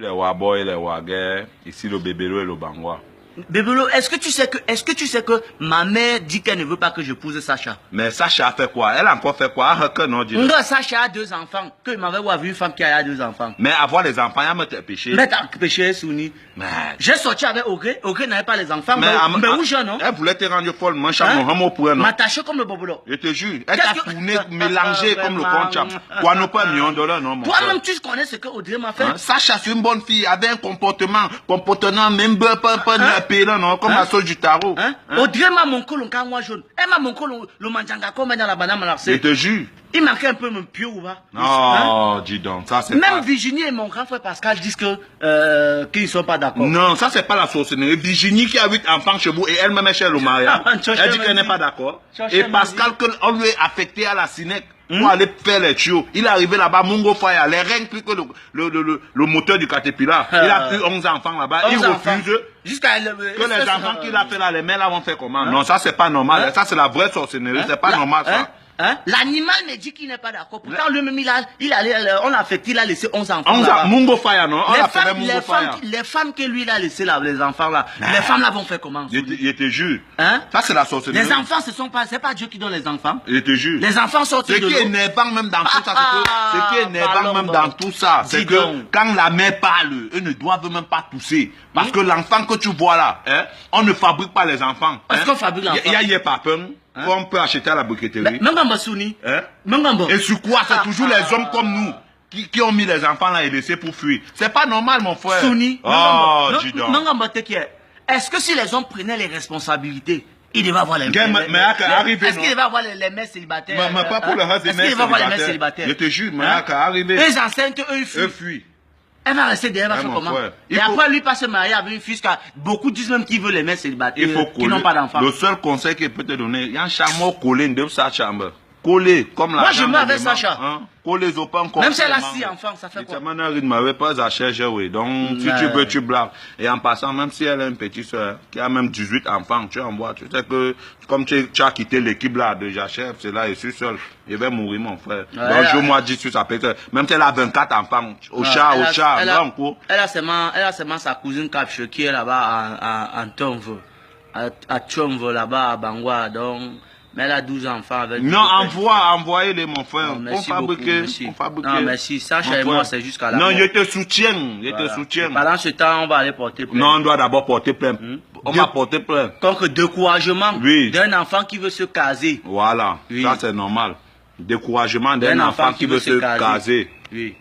Les Waboy, les Wagais, ici le Bébélo et le Bangwa. Bébélo, est-ce que tu sais que ma mère dit qu'elle ne veut pas que je épouse Sacha? Mais Sacha a fait quoi? Elle a encore fait quoi? Sacha a 2 enfants. Que il m'avait vu une femme qui a 2 enfants. Mais avoir les enfants, il y a un péché. Mais t'as péché, Souni. J'ai sorti avec Ogé. Ogé n'avait pas les enfants. Mais où je non? Elle voulait te rendre folle, mon m'attacher comme le bobolo. Je te jure. Elle t'a tourné, mélangé comme le concham. Quoi, non pas million de dollars, non, mon frère. Toi-même, tu connais ce que Audrey m'a fait? Sacha, c'est une bonne fille, avait un comportement même pas là, non, comme la sauce du tarot. Audrey m'a mon col, moi jaune. Elle m'a mon col, le manjanga comme dans la banane malarsée. Je te jure. Il manquait un peu mon pied ou pas? Non, dis donc, ça c'est pas... Même Virginie et mon grand frère Pascal disent que qu'ils ne sont pas d'accord. Non, ça c'est pas la sorcellerie. Virginie qui a 8 enfants chez vous et elle-même est chez le mariage. Elle dit qu'elle n'est pas d'accord. Et Pascal, qu'on lui est affecté à la Cinec pour aller faire les tuyaux. Il est arrivé là-bas, Mungo Fire, les reins plus que le moteur du Caterpillar. Il a eu 11 enfants là-bas. Il refuse que les enfants qu'il a fait là, les mères là vont faire comment? Non, ça c'est pas normal. Ça c'est la vraie sorcellerie. C'est pas normal ça. L'animal me dit qu'il n'est pas d'accord. Pourtant, lui-même, on l'a affecté, il a laissé 11 enfants. 11 ans, Mungo Fire, non? Les femmes que lui, il a laissé là, les enfants là, les femmes là vont faire comment? Je te jure. Ça, c'est la sorcellerie. Les enfants, c'est pas Dieu qui donne les enfants. Je te jure. Les enfants sortent de l'eau. Ce qui est énervant même dans tout ça, ce qui est énervant même dans tout ça, c'est que quand la mère parle, eux ne doivent même pas tousser. Parce que l'enfant que tu vois là, on ne fabrique pas les enfants. Est-ce qu'on fabrique l'enfant? Il y a pas peur. On peut acheter à la briqueterie. Et sur quoi? C'est toujours les hommes comme nous qui ont mis les enfants là et laissé pour fuir. C'est pas normal, mon frère. Souni. Oh, dis donc. Est-ce que si les hommes prenaient les responsabilités, ils devaient avoir les mères Est-ce qu'ils devaient avoir les mères célibataires? Mais pas pour le reste des mères célibataires. Je te jure, mais arrivé. Les enceintes, eux fuient. Elle va rester derrière, elle va faire comment? Et après, lui, pas se marier avec une fille, car beaucoup disent même qu'ils veulent les mères célibataires, qui n'ont pas d'enfants. Le seul conseil qu'il peut te donner, il y a un chameau collé de sa chambre. Collé, comme la moi, je mets avec Sacha. Collé au pain. Même si elle a 6 enfants, ça fait quoi? Il ne m'avait pas à chercher, oui. Donc, si tu veux, tu blagues. Et en passant, même si elle a une petite soeur, qui a même 18 enfants, tu envoies, tu sais que, comme tu as quitté l'équipe là de Jachef, c'est là, je suis seul. Il va mourir, mon frère. Donc, je moi dis sur sa petite. Même si elle a 24 enfants, au chat, elle a seulement sa cousine Capche qui est là-bas à Tonvo. À Tonvo, là-bas, à Bangwa. Donc, mais elle a 12 enfants avec... Non, envoyez-les, mon frère. On fabrique. Non, merci. Sacha et moi, c'est jusqu'à la mort. Non, je te soutiens. Pendant ce temps, on va aller porter plainte. Non, on doit d'abord porter plainte. On va porter plainte. Contre découragement d'un enfant qui veut se caser. Voilà, ça c'est normal. Découragement d'un enfant qui veut se caser. Oui.